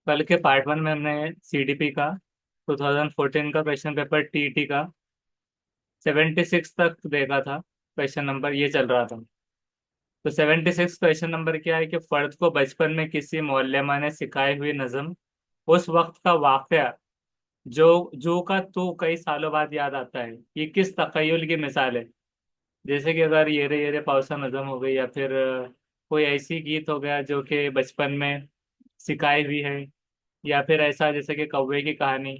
कल के part one में हमने सीडीपी का 2014 का क्वेश्चन पेपर टीईटी का 76 तक देखा था। क्वेश्चन नंबर ये चल रहा था। तो 76 क्वेश्चन नंबर क्या है कि फर्द को बचपन में किसी मौलमा ने सिखाई हुई नज्म, उस वक्त का वाकया जो जो का तो कई सालों बाद याद आता है, ये किस तखय्युल की मिसाल है। जैसे कि अगर ये रे पावसा नज्म हो गई, या फिर कोई ऐसी गीत हो गया जो कि बचपन में सिखाई हुई है, या फिर ऐसा जैसे कि कौवे की कहानी।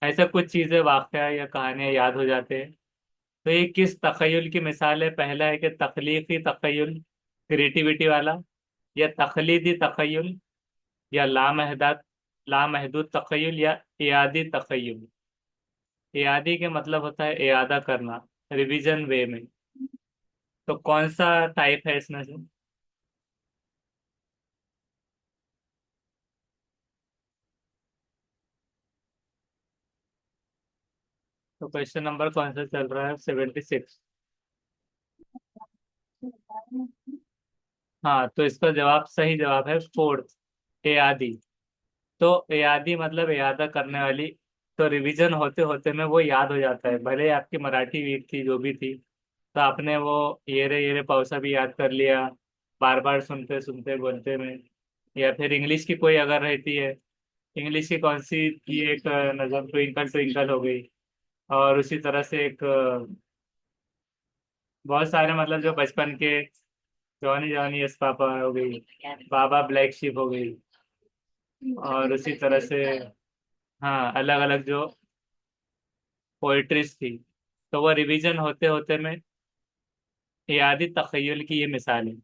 ऐसा कुछ चीजें, वाकया या कहानियां याद हो जाते हैं। तो ये किस तखय्युल की मिसाल है? पहला है कि तख्लीकी तखय्युल, क्रिएटिविटी वाला, या तखलीदी तखय्युल, या लामहदूद तखय्युल, या इयादी तखय्युल। इयादी के मतलब होता है इयादा करना, रिवीजन वे में। तो कौन सा टाइप है इसमें से? तो क्वेश्चन नंबर कौन सा चल रहा है? 76। हाँ, तो इसका जवाब, सही जवाब है फोर्थ, इयादी। तो इयादी मतलब इयादा करने वाली। तो रिवीजन होते होते में वो याद हो जाता है, भले ही आपकी मराठी वीक थी जो भी थी। तो आपने वो ये रे पाउसा भी याद कर लिया, बार बार सुनते सुनते बोलते में। या फिर इंग्लिश की कोई अगर रहती है, इंग्लिश की कौन सी थी एक नजम, ट्विंकल ट्विंकल हो गई। और उसी तरह से एक बहुत सारे मतलब जो बचपन के, जॉनी जॉनी यस पापा हो गई, बाबा ब्लैक शिप हो गई। और उसी तरह से हाँ, अलग अलग जो पोइट्रीज थी। तो वो रिवीजन होते होते में यादी तखय्युल की ये मिसाल है।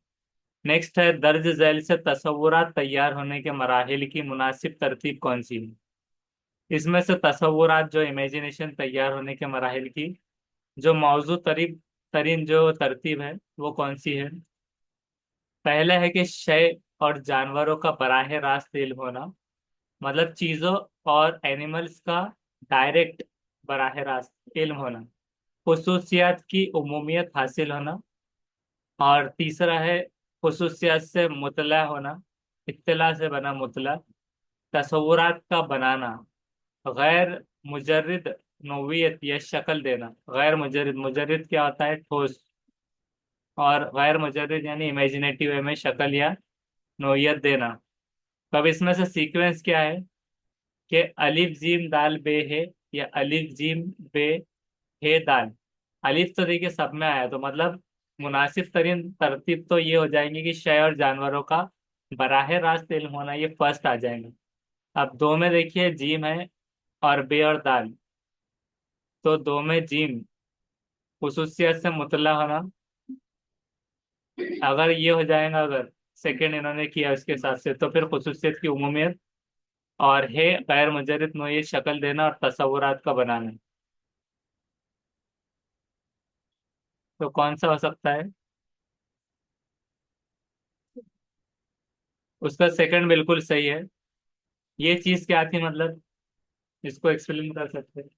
नेक्स्ट है, दर्ज झैल से तसव्वुरात तैयार होने के मराहिल की मुनासिब तरतीब कौन सी है? इसमें से तसव्वुरात, जो इमेजिनेशन तैयार होने के मराहिल की जो मौजू तरीब तरीन जो तरतीब है, वो कौन सी है? पहला है कि शय और जानवरों का बराह रास्त इल्म होना, मतलब चीजों और एनिमल्स का डायरेक्ट बराह रास्त इल्म होना। खुसूसियात की उमूमियत हासिल होना। और तीसरा है खुसूसियात से मुतला होना, इत्तला से बना मुतला। तसव्वुरात का बनाना। गैर मुजर्रिद नोवियत या शक्ल देना। गैर मुजर्रिद, मुजर्रिद क्या होता है? ठोस। और गैर मुजर्रिद यानी इमेजिनेटिव वे में शक्ल या नोयत देना। तब इसमें से सीक्वेंस क्या है? कि अलिफ जीम दाल बे है, या अलिफ जीम बे हे दाल। अलिफ तो देखिए सब में आया, तो मतलब मुनासिब तरीन तरतीब तो ये हो जाएंगे कि शय और जानवरों का बराह रास्त इल्म होना, ये फर्स्ट आ जाएंगे। अब दो में देखिए जीम है और बे और दाल। तो दो में जीम खुसूसियत से मुतला होना, अगर ये हो जाएगा, अगर सेकंड इन्होंने किया उसके हिसाब से, तो फिर खुसूसियत की उमूमियत। और है गैर मुजर्रिद नोयत शक्ल देना और तसव्वुरात का बनाना। तो कौन सा हो सकता है? उसका सेकंड बिल्कुल सही है। ये चीज क्या थी मतलब? इसको एक्सप्लेन कर सकते हैं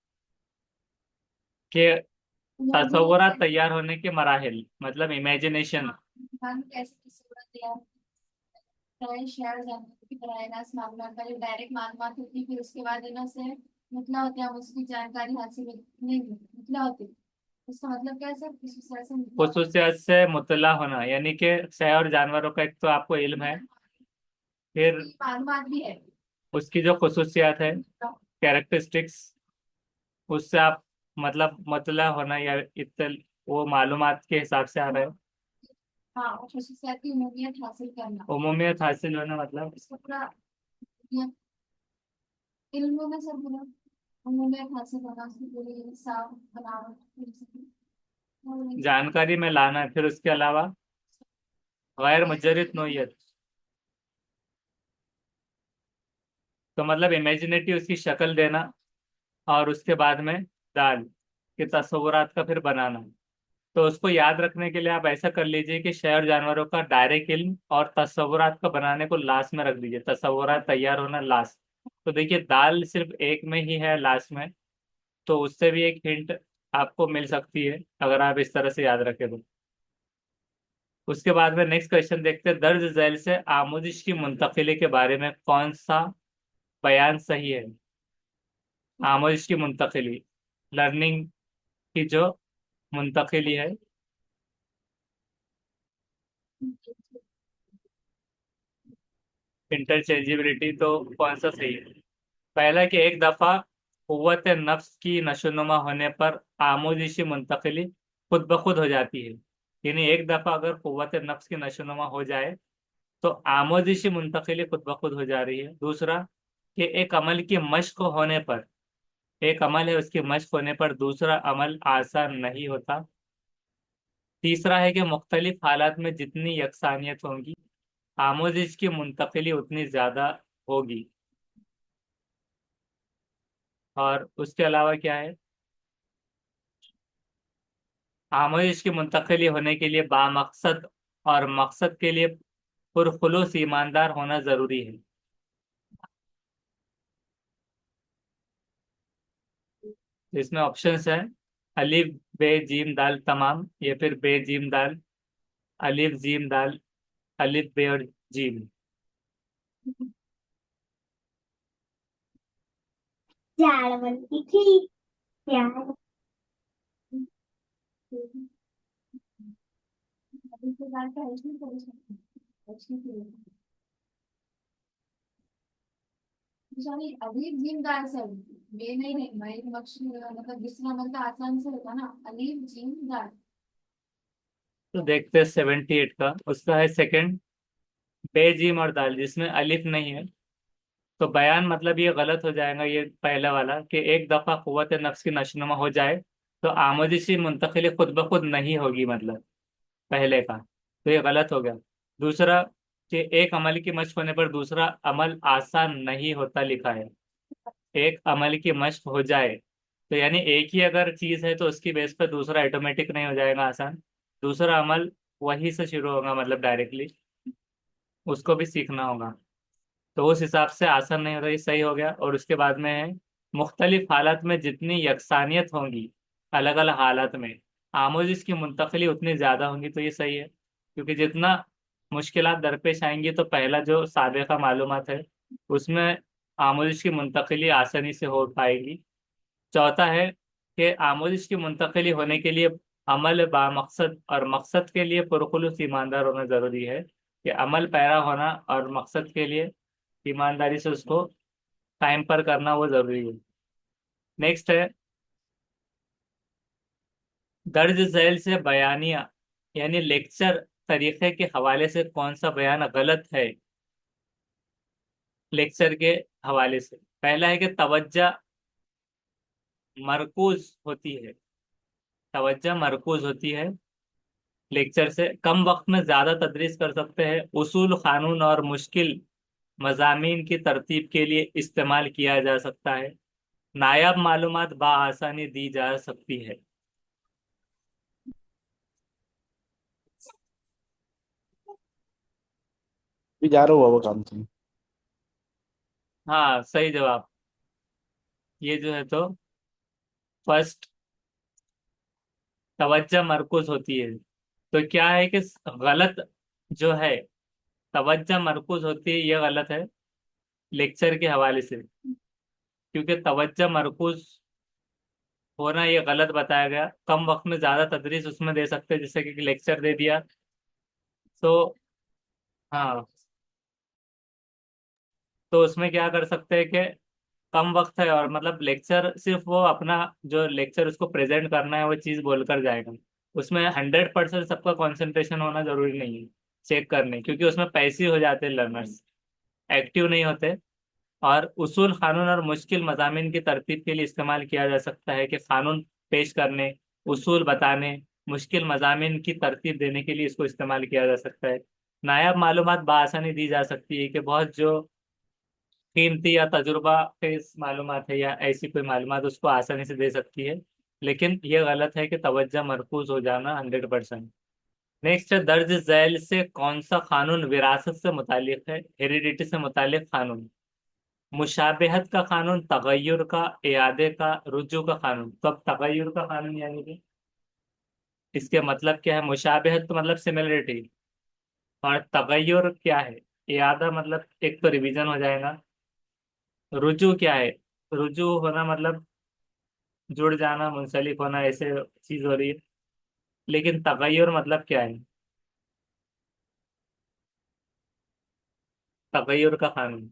कि तसव्वुरात तैयार होने के मराहिल, मतलब इमेजिनेशन। डायरेक्ट मालूमात होती फिर उसके बाद इन्हों से मतलब होते हैं, हम उसकी जानकारी हासिल नहीं मतलब होती। उसका मतलब क्या है सर, किसी तरह से मतलब खुसूसियत से मुतला होना यानी कि शय और जानवरों का एक तो आपको इल्म है, फिर मालूमात भी है। उसकी जो खुसूसियात है, कैरेक्टरिस्टिक्स, उससे आप मतलब मुतला होना या इत्तल, वो मालूमात के हिसाब से आ रहे हो। हाँ, और खसूसियात की उमूमियत हासिल करना। उमूमियत हासिल होना मतलब इसका पूरा ये इल्म में सर पूरा उमूमियत हासिल करना, उसकी पूरी साफ बनावट पूरी सही। और जानकारी में लाना है। फिर उसके अलावा गैर मुजर्रिद नोयत, तो मतलब इमेजिनेटिव उसकी शक्ल देना। और उसके बाद में दाल के तस्वुरात का फिर बनाना। तो उसको याद रखने के लिए आप ऐसा कर लीजिए कि शय और जानवरों का डायरेक्ट इल्म और तस्वुरात का बनाने को लास्ट में रख दीजिए, तस्वुरात तैयार होना लास्ट। तो देखिए दाल सिर्फ एक में ही है लास्ट में। तो उससे भी एक हिंट आपको मिल सकती है अगर आप इस तरह से याद रखें तो। उसके बाद में नेक्स्ट क्वेश्चन देखते हैं, दर्ज झैल से आमोजिश की मुंतकिली के बारे में कौन सा बयान सही है। आमोजिश की मुंतकिली, लर्निंग की जो मुंतकिली है। इंटरचेंजेबिलिटी तो कौन सा सही है? पहला कि एक दफा कुव्वत नफ्स की नशोनुमा होने पर आमोजिशी मुंतकिली खुद ब खुद हो जाती है। यानी एक दफा अगर कुव्वत नफ्स की नशोनुमा हो जाए तो आमोजिशी मुंतकिली खुद ब खुद हो जा रही है। दूसरा कि एक अमल की मश्क होने पर, एक अमल है उसकी मश्क होने पर दूसरा अमल आसान नहीं होता। तीसरा है कि मुख्तलिफ हालात में जितनी यकसानियत होगी आमोजिश की मुंतकिली उतनी ज्यादा होगी। और उसके अलावा क्या है? आमोजिश की मुंतकिली होने के लिए बामकसद और मकसद के लिए पुरखुलूस ईमानदार होना जरूरी है। इसमें ऑप्शंस है अलिफ बे जीम दाल तमाम, या फिर बे जीम दाल, अलिफ जीम दाल, अलिफ बे और जीम। झाड़वंती थी यार। अभी के बाद का है इसमें सॉरी अलीफ जिम्मेदार सर। ये नहीं रहेगा एक मक्ष मतलब दूसरा मतलब आसान से होता ना अलीफ जिम्मेदार। तो देखते हैं 78 का, उसका है सेकंड, बे जीम और दाल जिसमें अलिफ नहीं है। तो बयान मतलब ये गलत हो जाएगा, ये पहला वाला कि एक दफा कुव्वत नफ्स की नशनुमा हो जाए तो आमोजिशी मुंतकिली खुद ब खुद नहीं होगी, मतलब पहले का, तो ये गलत हो गया। दूसरा कि एक अमल की मश्क होने पर दूसरा अमल आसान नहीं होता लिखा है। एक अमल की मश्क हो जाए तो यानी एक ही अगर चीज है तो उसकी बेस पर दूसरा ऑटोमेटिक नहीं हो जाएगा आसान। दूसरा अमल वहीं से शुरू होगा, मतलब डायरेक्टली उसको भी सीखना होगा। तो उस हिसाब से आसान नहीं होता, ये सही हो गया। और उसके बाद में है मुख्तलिफ हालात में जितनी यकसानियत होंगी अलग अलग हालात में आमोजिश की मुंतकिली उतनी ज़्यादा होंगी, तो ये सही है। क्योंकि जितना मुश्किलात दरपेश आएंगी तो पहला जो साबिक़ा मालूमात है उसमें आमोजिश की मुंतकिली आसानी से हो पाएगी। चौथा है कि आमोजिश की मुंतकिली होने के लिए अमल बामकसद और मकसद के लिए पुरखुलूस ईमानदार होना ज़रूरी है। कि अमल पैरा होना और मकसद के लिए ईमानदारी से उसको टाइम पर करना वो जरूरी है। नेक्स्ट है दर्ज झैल से बयानिया यानी लेक्चर तरीके के हवाले से कौन सा बयान गलत है? लेक्चर के हवाले से पहला है कि तवज्जा मरकूज होती है, तवज्जा मरकूज होती है लेक्चर से, कम वक्त में ज्यादा तदरीस कर सकते हैं, उसूल कानून और मुश्किल मजामीन की तरतीब के लिए इस्तेमाल किया जा सकता है, नायाब मालूमात बआसानी दी जा सकती है। भी जा रहा हुआ वो काम से। हाँ सही जवाब। ये जो है तो फर्स्ट तवज्जो मरकूज होती है। तो क्या है कि गलत जो है तवज्जो मरकूज होती है ये गलत है लेक्चर के हवाले से। क्योंकि तवज्जो मरकूज होना ये गलत बताया गया, कम वक्त में ज्यादा तदरीस उसमें दे सकते हैं जैसे कि लेक्चर दे दिया। तो हाँ, तो उसमें क्या कर सकते हैं कि कम वक्त है और मतलब लेक्चर सिर्फ वो अपना जो लेक्चर उसको प्रेजेंट करना है वो चीज़ बोलकर जाएगा। उसमें 100% सबका कंसंट्रेशन होना जरूरी नहीं है चेक करने, क्योंकि उसमें पैसिव हो जाते हैं लर्नर्स, एक्टिव नहीं होते। और उसूल कानून और मुश्किल मजामिन की तरतीब के लिए इस्तेमाल किया जा सकता है कि कानून पेश करने, उसूल बताने, मुश्किल मजामिन की तरतीब देने के लिए इसको इस्तेमाल किया जा सकता है। नायाब मालूमात बआसानी दी जा सकती है कि बहुत जो कीमती या तजुर्बा खेज मालूमात है या ऐसी कोई मालूमात उसको आसानी से दे सकती है। लेकिन यह गलत है कि तवज्जो मरकूज हो जाना 100%। नेक्स्ट है दर्ज झैल से कौन सा कानून विरासत से मुतालिक है, हेरिडिटी से मुतालिक कानून? मुशाबहत का कानून, तगय्युर का, इयादे का, रुजू का कानून। तो अब तगय्युर का कानून यानी कि इसके मतलब क्या है? मुशाबहत तो मतलब सिमिलरिटी, और तगय्युर क्या है? इयादा मतलब एक तो रिवीजन हो जाएगा, रुजू क्या है? रुजू होना मतलब जुड़ जाना, मुंसलिक होना, ऐसे चीज हो रही है। लेकिन तगय्युर मतलब क्या है? तगय्युर का कानून।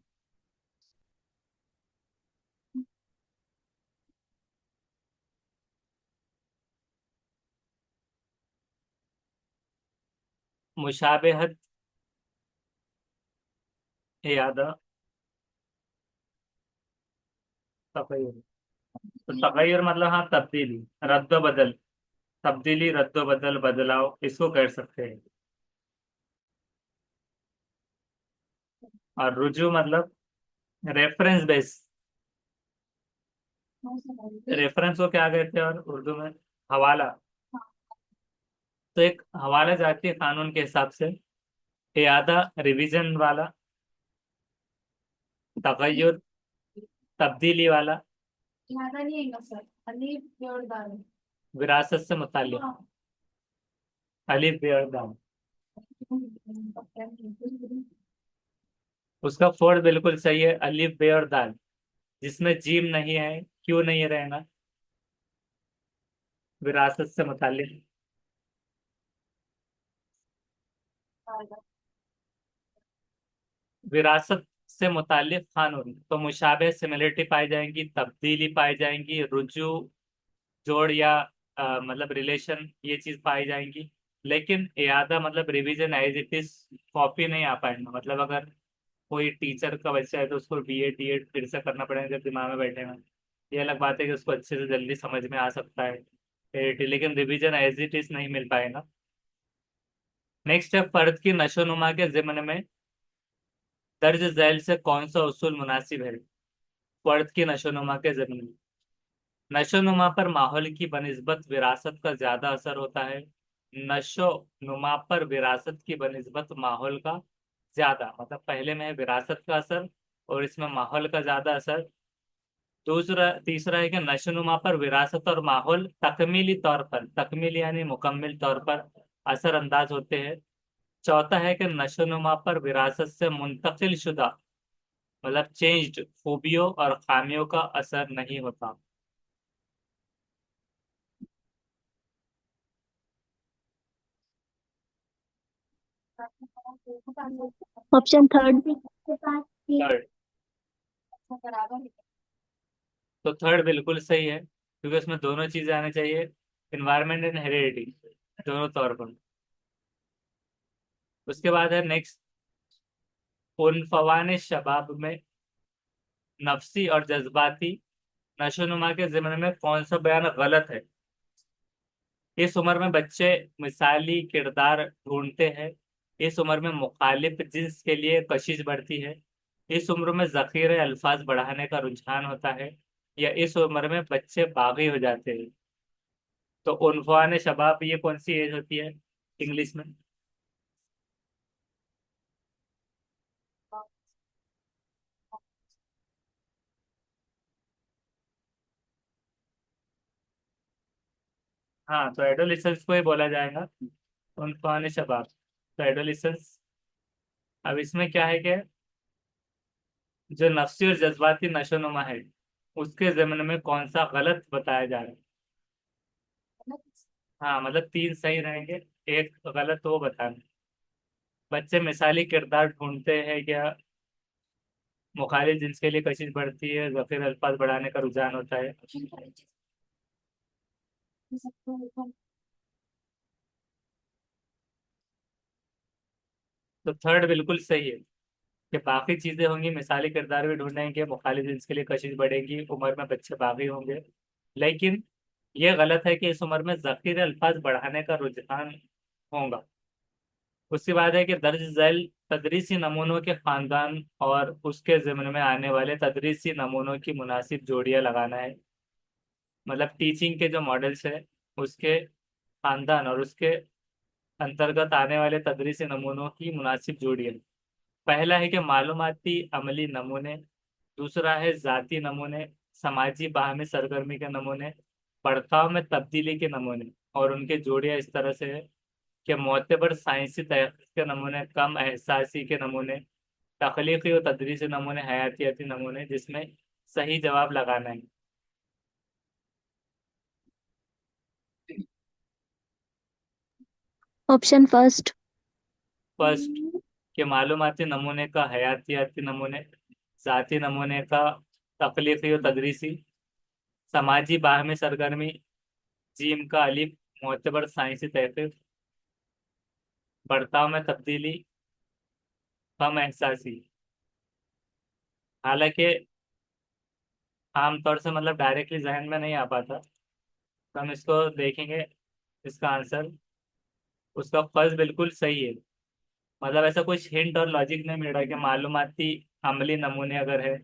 मुशाबहत है याद। तगय्युर, तो तगय्युर मतलब हाँ तब्दीली, रद्द बदल। तब्दीली, रद्द बदल, बदलाव, इसको कर सकते हैं। और रुजू मतलब रेफरेंस बेस। रेफरेंस को क्या कहते हैं और उर्दू में? हवाला। तो एक हवाला जाती है कानून के हिसाब से, इयादा रिवीजन वाला, तगय्युर तब्दीली वाला, ज्यादा नहीं है सर, अलीफ जोरदार है। विरासत से मुताल्लिक। हाँ। अलिफ बे और दाल। उसका फोड़ बिल्कुल सही है, अलिफ बे और दाल। जिसमें जीम नहीं है, क्यों नहीं रहेगा? विरासत से मुताल्लिक। विरासत से मुताल्लिक कानून तो मुशाबे सिमिलरिटी पाई जाएंगी, तब्दीली पाई जाएंगी, रुजू जोड़ या मतलब रिलेशन, ये चीज पाई जाएंगी। लेकिन इयादा मतलब revision as it is, copy नहीं आ पाएगा। मतलब अगर कोई टीचर का बच्चा है तो उसको बीएड डीएड फिर से करना पड़ेगा जब दिमाग में बैठेगा। ये अलग बात है कि उसको अच्छे से जल्दी समझ में आ सकता है AIT, लेकिन रिवीजन एज इट इज नहीं मिल पाएगा। नेक्स्ट है, फर्द की नशोनुमा के जिम्न में दर्ज झैल से कौन सा उसूल मुनासिब है? फर्द की नशोनुमा के जिम्न में नशोनुमा पर माहौल की बनिस्बत विरासत का ज्यादा असर होता है। नशोनुमा पर विरासत की बनिस्बत माहौल का ज्यादा, मतलब पहले में है विरासत का असर और इसमें माहौल का ज्यादा असर। दूसरा, तीसरा है कि नशोनुमा पर विरासत और माहौल तकमीली तौर पर, तकमील यानी मुकम्मल तौर पर असर अंदाज होते हैं। चौथा है कि नशोनुमा पर विरासत से मुंतकिल शुदा, मतलब चेंज्ड खूबियों और खामियों का असर नहीं होता। ऑप्शन थर्ड भी। थर्ड। बराबर है। तो थर्ड बिल्कुल सही है, क्योंकि उसमें दोनों चीजें आनी चाहिए, इन्वायरमेंट एंड हेरिडिटी, दोनों तौर पर। उसके बाद है नेक्स्ट, उन फवान शबाब में नफसी और जज्बाती नशोनुमा के ज़िम्न में कौन सा बयान गलत है? इस उम्र में बच्चे मिसाली किरदार ढूंढते हैं। इस उम्र में मुखालिफ जिन्स के लिए कशिश बढ़ती है। इस उम्र में जखीरे अल्फाज बढ़ाने का रुझान होता है। या इस उम्र में बच्चे बागी हो जाते हैं। तो उन्फान शबाब ये कौन सी एज होती है इंग्लिश में? हाँ, तो एडोलिसेंस को ही बोला जाएगा उन्फान शबाब। तो एडोलिसेंस। अब इसमें क्या है कि जो नफ्सी और जज्बाती नशोनुमा है, उसके ज़िम्न में कौन सा गलत बताया जा रहा है? हाँ, मतलब तीन सही रहेंगे, एक गलत तो वो बताना। बच्चे मिसाली किरदार ढूंढते हैं क्या? मुखालिफ जिन्स के लिए कशिश बढ़ती है, जफीर अल्फाज बढ़ाने का रुझान होता है। तो थर्ड बिल्कुल सही है कि बाकी चीजें होंगी, मिसाली किरदार भी ढूंढेंगे, मुखालिफ जिन्स के लिए कशिश बढ़ेगी, उम्र में बच्चे बागी होंगे। लेकिन ये गलत है कि इस उम्र में जखीर अल्फाज बढ़ाने का रुझान होगा। उसके बाद है कि दर्ज झैल तदरीसी नमूनों के खानदान और उसके ज़िम्न में आने वाले तदरीसी नमूनों की मुनासिब जोड़ियां लगाना है। मतलब टीचिंग के जो मॉडल्स है, उसके खानदान और उसके अंतर्गत आने वाले तदरीसी नमूनों की मुनासिब जोड़ियां। पहला है कि मालूमाती अमली नमूने। दूसरा है जाती नमूने, समाजी बाहमी सरगर्मी के नमूने, बर्ताव में तब्दीली के नमूने। और उनके जोड़ियां इस तरह से है कि मोतबर साइंसी तहकीक के नमूने, कम एहसासी के नमूने, तख्लीकी और तदरीसी नमूने, हयातियाती नमूने, जिसमें सही जवाब लगाना है। Option first. फर्स्ट के मालूमाती नमूने का हयातियाती नमूने, जाती नमूने का तख्लीकी और तदरीसी, समाजी बाहमी सरगर्मी, जीम का अलिफ मोतबर साइंसी तहकीक, बर्ताव में तब्दीली, कम एहसासी। हालांकि आमतौर से मतलब डायरेक्टली जहन में नहीं आ पाता, तो हम इसको देखेंगे। इसका आंसर, उसका फर्स्ट बिल्कुल सही है। मतलब ऐसा कुछ हिंट और लॉजिक नहीं मिल रहा है कि मालूमाती अमली नमूने अगर है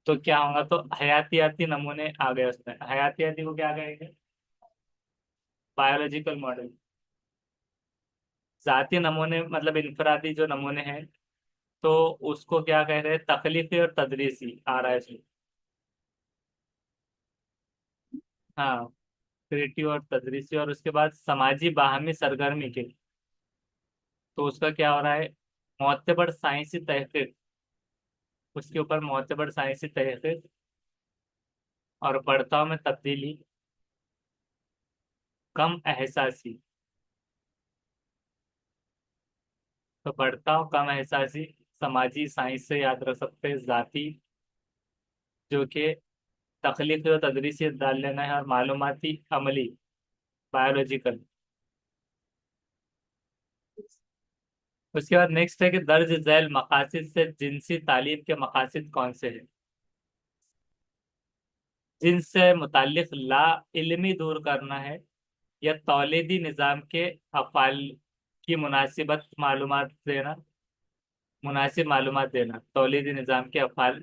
तो क्या होगा, तो हयातियाती नमूने आ गए उसमें। हयातियाती को क्या कहेंगे? Biological model. जाती नमूने मतलब इनफरादी जो नमूने हैं, तो उसको क्या कह रहे हैं? तकलीफी और तदरीसी आ रहा है इसमें। हाँ, क्रिएटिव और तदरीसी। और उसके बाद समाजी बाहमी सरगर्मी के, तो उसका क्या हो रहा है? मोतबर साइंसी तहकीक, उसके ऊपर मोतबर साइंसी तहकीक। और बढ़ताओं में तब्दीली, कम एहसासी। तो बढ़ताओ, कम एहसासी, समाजी साइंस से याद रख सकते हैं। जाति जो कि तख्लीकी और तदरीसी डाल लेना है, और मालूमाती अमली बायोलॉजिकल। उसके बाद नेक्स्ट है कि दर्ज झैल मकासद से जिनसी तालीम के मकासद कौन से हैं? जिनसे मुतालिक ला इल्मी दूर करना है, या तौलीदी निज़ाम के अफ़ाल की मुनासिबत मालूमात देना, मुनासिब मालूमात देना, तौलीदी निज़ाम के अफ़ाल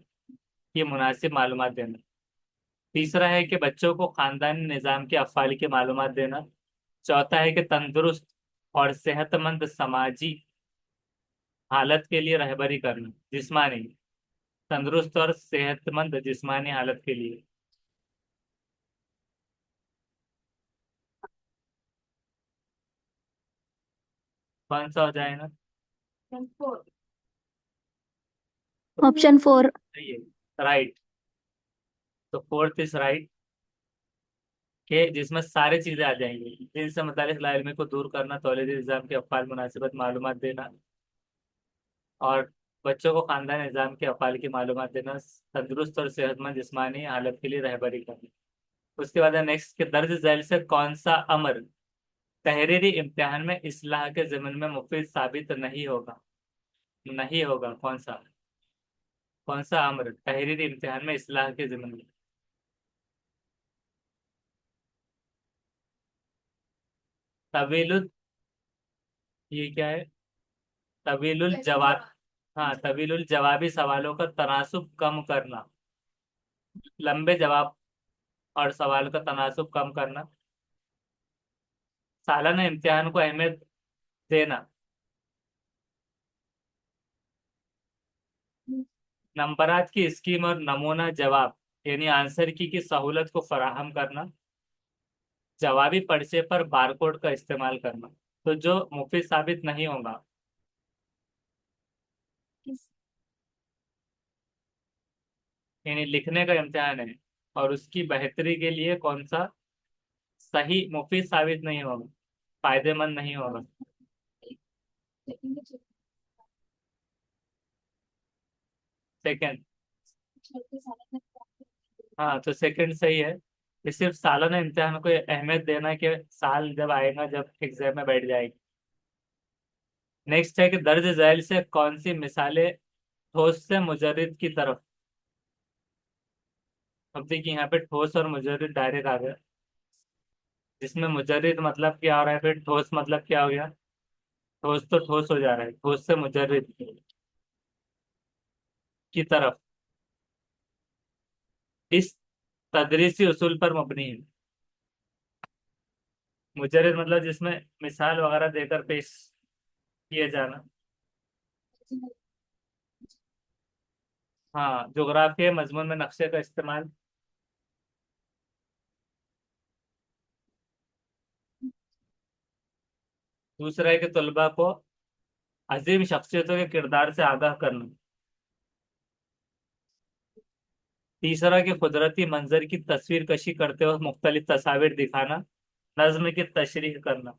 की मुनासिब मालूमात देना। तीसरा है कि बच्चों को ख़ानदानी निज़ाम के अफ़ाल की मालूमात देना। चौथा है कि तंदुरुस्त और सेहतमंद समाजी हालत के लिए रहबरी करना, जिस्मानी, तंदुरुस्त और सेहतमंद जिस्मानी हालत के लिए। कौन सा हो जाएगा? फोर। Option four. सही है, राइट। तो फोर्थ इज राइट, के जिसमें सारी चीजें आ जाएंगी। जिनसे मुतालिक लाइलमी को दूर करना, तौलीदी निज़ाम के अफ़ाल मुनासिबत मालूमात देना, और बच्चों को खानदान निज़ाम के अफ़ाल की मालूमात देना, तंदुरुस्त और सेहतमंद जिस्मानी हालत के लिए रहबरी करना। उसके बाद नेक्स्ट के दर्ज झैल से कौन सा अमर तहरीरी इम्तिहान में इस्लाह के ज़िम्न में मुफीद साबित नहीं होगा? नहीं होगा, कौन सा अमर तहरीरी इम्तिहान में इस्लाह के ज़िम्न में? तवीलुल, ये क्या है? तवीलुल जवाब। हाँ, तवीलुल जवाबी सवालों का तनासुब कम करना, लंबे जवाब और सवाल का तनासुब कम करना, सालाना इम्तिहान को अहमियत देना, नंबरात की स्कीम और नमूना जवाब यानी आंसर की सहूलत को फराहम करना, जवाबी पर्चे पर बारकोड का इस्तेमाल करना। तो जो मुफीद साबित नहीं होगा, यानी लिखने का इम्तिहान है और उसकी बेहतरी के लिए कौन सा सही मुफीद साबित नहीं होगा, फायदेमंद नहीं होगा? सेकंड। हाँ, तो सेकंड सही है। ये सिर्फ सालाना इम्तिहान को अहमियत देना कि साल जब आएगा, जब एग्जाम में बैठ जाएगी। नेक्स्ट है कि दर्ज झैल से कौन सी मिसालें ठोस से मुजर्रिद की तरफ। अब देखिए यहाँ पे ठोस और मुजर्रिद डायरेक्ट आ गया, जिसमें मुजर्रिद मतलब क्या हो रहा है, फिर ठोस मतलब क्या हो गया? ठोस तो ठोस हो जा रहा है, ठोस से मुजर्रिद की तरफ। इस तदरीसी उसूल पर मबनी है। मुजर्रिद मतलब जिसमें मिसाल वगैरह देकर पेश किए जाना। हाँ, जोग्राफिया मजमून में नक्शे का इस्तेमाल। दूसरा है कि तलबा को अजीम शख्सियतों के किरदार से आगाह करना। तीसरा कि कुदरती मंजर की तस्वीर कशी करते वक्त मुख्तलिफ तस्वीर दिखाना, नज्म की तशरीह करना।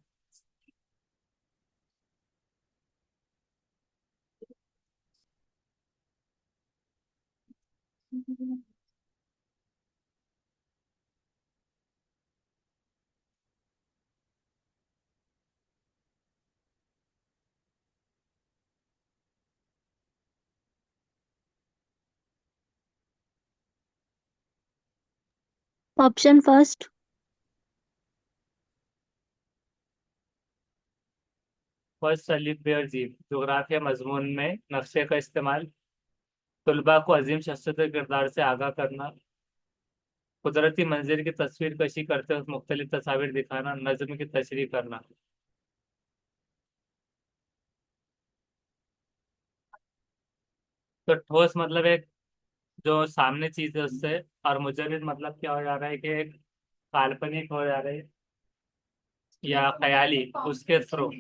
Option first. फर्स्ट अलिफ बे और जीम, जोग्राफिया मजमून में नक्शे का इस्तेमाल, तलबा को अजीम शख्सियत के किरदार से आगाह करना, कुदरती मंजर की तस्वीर कशी करते वक्त मुख्तलिफ तस्वीर दिखाना, नज्म की तशरीह करना। तो ठोस मतलब एक जो सामने चीज है उससे, और मुजरद मतलब क्या हो जा रहा है कि एक काल्पनिक हो जा रहा है या ख्याली, उसके थ्रू,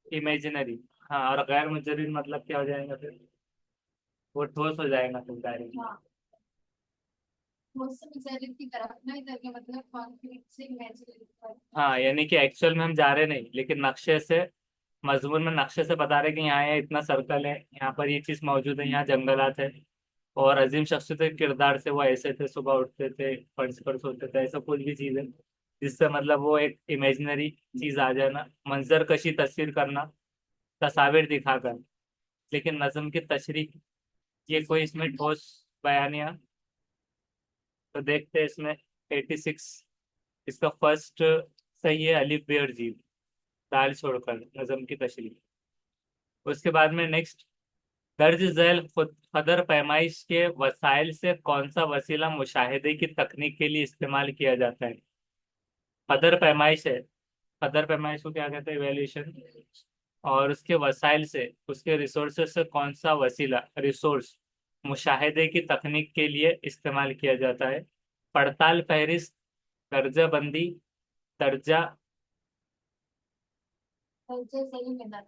इमेजिनरी। हाँ, और गैर मुजरद मतलब क्या हो जाएगा फिर, वो ठोस हो जाएगा फिर डायरेक्ट। हाँ, वो सब विचारित की तरफ ना इधर के मतलब कॉन्क्रीट से इमेजिनरी पर। हाँ, यानी कि एक्चुअल में हम जा रहे नहीं, लेकिन नक्शे से, मजमून में नक्शे से बता रहे कि यहाँ ये इतना सर्कल है, यहाँ पर ये चीज मौजूद है, यहाँ जंगलात है, और अजीम शख्सियत के किरदार से वो ऐसे थे, सुबह उठते थे, फर्श पर सोते थे, ऐसा कुछ भी चीज है जिससे मतलब वो एक इमेजिनरी चीज आ जाए ना। मंजर कशी तस्वीर करना, तस्वीर दिखाकर, लेकिन नज्म की तशरीह, ये कोई इसमें ठोस बयानिया। तो देखते हैं इसमें 86, इसका फर्स्ट सही है, अलिफ बे और जीम, दाल छोड़कर नज्म की तशरीह। उसके बाद में नेक्स्ट, दर्ज झैल खुद कदर पैमाइश के वसाइल से कौन सा वसीला मुशाहिदे की तकनीक के लिए इस्तेमाल किया जाता है। कदर पैमाइश है, कदर पैमाइश को क्या कहते हैं, इवेल्यूशन। और उसके वसाइल से, उसके रिसोर्सेज से कौन सा वसीला, रिसोर्स, मुशाहिदे की तकनीक के लिए इस्तेमाल किया जाता है। पड़ताल, फहरिस्त, दर्जा बंदी, दर्जा। दर्जा सही मैदान,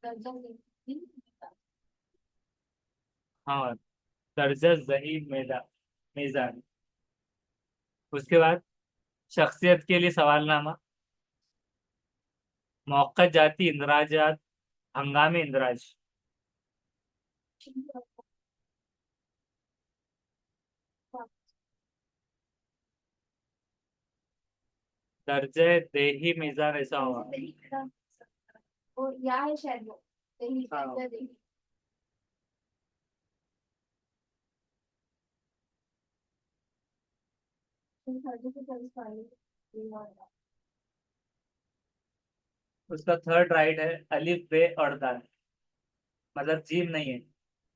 दर्जा सही मैदान। हाँ, दर्जा जही मीज़ान। उसके बाद शख्सियत के लिए सवालनामा, मौक़त जाती इंदराजात, हंगामी इंदराज। दर्जे देही मीज़ान ऐसा हुआ। और या है शायद वो सही हाँ, दर्जा दे। दर्जा से दर्ज पाए। उसका थर्ड राइट है, अलिफ बे और दाल, मतलब जीम नहीं है।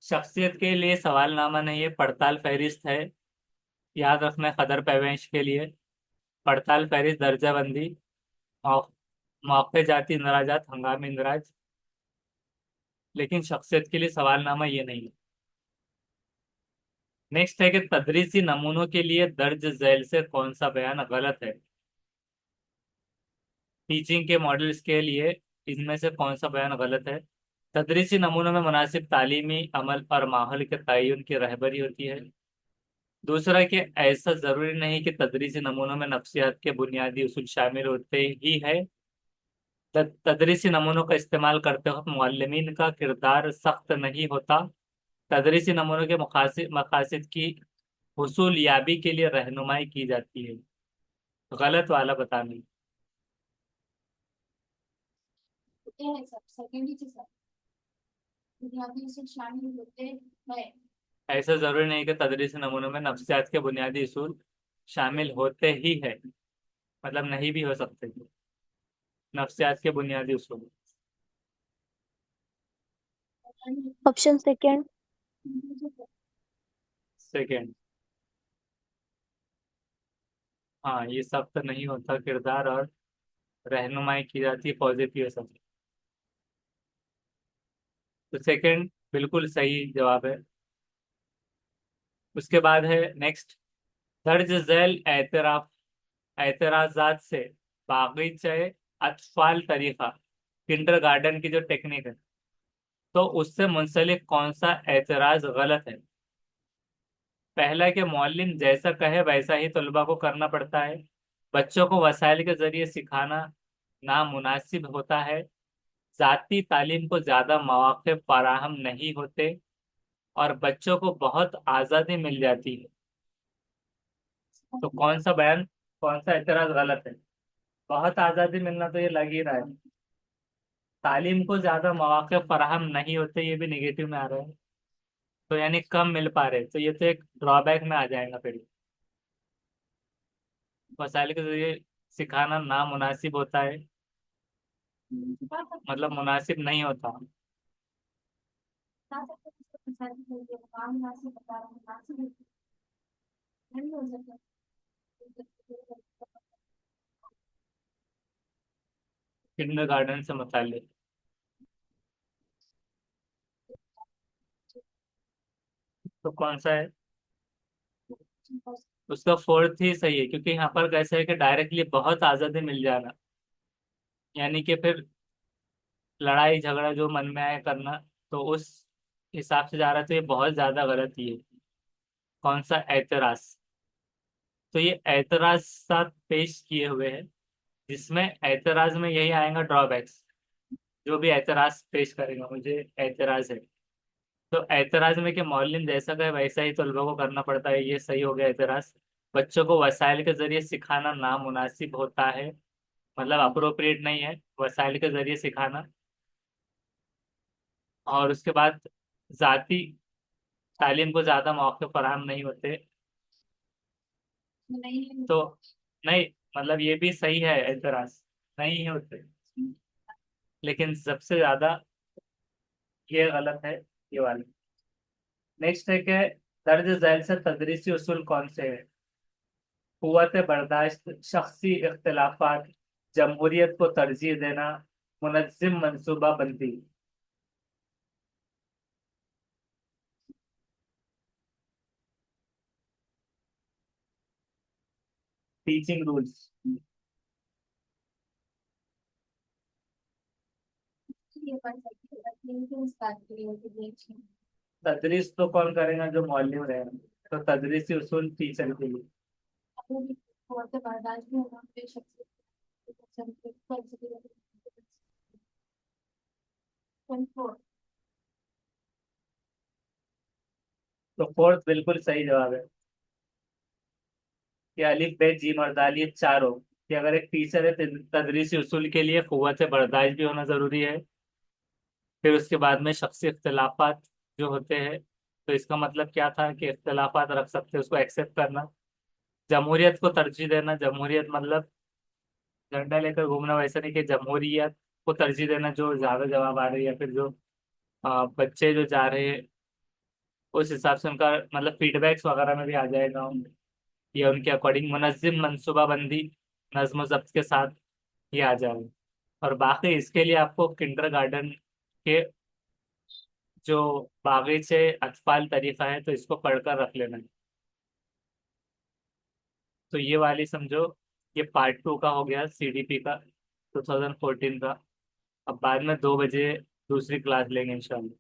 शख्सियत के लिए सवालनामा नहीं है, पड़ताल फहरिस्त है। याद रखना है, कदर पैमाइश के लिए पड़ताल फहरिस्त, दर्जा बंदी, मौ- मौके जाती इंदराजात, हंगामी इंदराज। लेकिन शख्सियत के लिए सवालनामा ये नहीं है। नेक्स्ट है कि तदरीसी नमूनों के लिए दर्ज झैल से कौन सा बयान गलत है। टीचिंग के मॉडल्स के लिए इनमें से कौन सा बयान गलत है। तदरीसी नमूनों में मुनासिब तालीमी अमल और माहौल के तयन की रहबरी होती है। दूसरा कि ऐसा जरूरी नहीं कि तदरीसी नमूनों में नफ्सियात के बुनियादी उसूल शामिल होते ही है। तदरीसी नमूनों का इस्तेमाल करते वक्त मुअल्लिमीन का किरदार सख्त नहीं होता। तदरीसी नमूनों के मकासद की हुसूल याबी के लिए रहनुमाई की जाती है। गलत वाला बताना। ये है सब सेकंड ही चीज, बुनियादी उसूल शामिल होते हैं। ऐसा जरूरी नहीं कि तदरीसी नमूनों में नफ्सियात के बुनियादी उसूल शामिल होते ही है, मतलब नहीं भी हो सकते नफ्सियात के बुनियादी उसूल। Option second. सेकेंड, हाँ, ये सब तो नहीं होता किरदार, और रहनुमाई की जाती है पॉजिटिव सब। तो सेकेंड बिल्कुल सही जवाब है। उसके बाद है नेक्स्ट, दर्ज झैल एतराफ, एतराजात से बागीचे अतफाल तरीका, किंडर गार्डन की जो टेक्निक है, तो उससे मुंसलिक कौन सा एतराज गलत है? पहला कि मौलिम जैसा कहे वैसा ही तलबा को करना पड़ता है, बच्चों को वसाइल के जरिए सिखाना नामुनासिब होता है, जाती तालीम को ज्यादा मौके फराहम नहीं होते, और बच्चों को बहुत आज़ादी मिल जाती है। तो कौन सा बयान, कौन सा एतराज गलत है? बहुत आज़ादी मिलना तो ये लग ही रहा है। तालीम को ज्यादा मौके फराहम नहीं होते, ये भी निगेटिव में आ रहा है। तो यानी कम मिल पा रहे, तो ये तो एक ड्रॉबैक में आ जाएगा फिर। वसाइल के जरिए सिखाना नामुनासिब होता है, मतलब मुनासिब नहीं होता। किंडरगार्टन से मुताल्लिक। तो कौन सा है? उसका फोर्थ ही सही है, क्योंकि यहाँ पर कैसे है कि डायरेक्टली बहुत आज़ादी मिल जाना, यानी कि फिर लड़ाई झगड़ा जो मन में आए करना, तो उस हिसाब से जा रहा है, तो ये बहुत ज्यादा गलत ही है। कौन सा एतराज? तो ये एतराज साथ पेश किए हुए हैं, जिसमें एतराज में यही आएगा ड्रॉबैक्स। जो भी एतराज पेश करेगा, मुझे एतराज है, तो एतराज में कि मौलिम जैसा कहे वैसा ही तलबा को करना पड़ता है, ये सही हो गया एतराज। बच्चों को वसाइल के जरिए सिखाना नामुनासिब होता है, मतलब अप्रोप्रिएट नहीं है वसाइल के जरिए सिखाना। और उसके बाद जाती तालीम को ज्यादा मौके फराहम नहीं होते, नहीं। तो नहीं, मतलब ये भी सही है एतराज, नहीं होते, लेकिन सबसे ज्यादा ये गलत है, ये वाली। नेक्स्ट है कि दर्ज झैल से तदरीसी उसूल कौन से है? कुव्वत बर्दाश्त, शख्सी इख्तलाफात, जमहूरियत को तरजीह देना, मुनज्जिम मनसूबा बंदी। Teaching rules. ये पढ़ सकते हैं, लेकिन इस बात के लिए कि देखिए, तदरीस तो कौन करेगा? जो मौलवी रहेगा। तो तदरीसी उसूल टीचर के लिए। अपने भी बहुत बर्दाश्त भी होना बेशक से कंट्रोल। तो फोर्थ बिल्कुल सही जवाब है कि अलिफ बे जीम और दाल, ये चारों, कि अगर एक टीचर है तो तदरीसी उसूल के लिए कुव्वत बर्दाश्त भी होना जरूरी है। फिर उसके बाद में शख्सी इख्तलाफात जो होते हैं, तो इसका मतलब क्या था कि इख्तलाफात रख सकते हैं, उसको एक्सेप्ट करना। जमहूरियत को तरजीह देना, जमहूरियत मतलब झंडा लेकर घूमना, वैसा नहीं कि जमहूरियत को तरजीह देना जो ज्यादा जवाब आ रही है, या फिर जो बच्चे जो जा रहे हैं उस हिसाब से उनका मतलब फीडबैक्स वगैरह में भी आ जाएगा, या उनके अकॉर्डिंग मुनज्जिम मनसूबाबंदी, नज्म व जब्त के साथ ये आ जाएगा। और बाकी इसके लिए आपको किंडरगार्टन के जो बागीचे अतफाल तरीका है, तो इसको पढ़कर रख लेना है। तो ये वाली समझो, ये पार्ट 2 का हो गया सीडीपी का, 2014 का। अब बाद में 2 बजे दूसरी क्लास लेंगे इंशाल्लाह।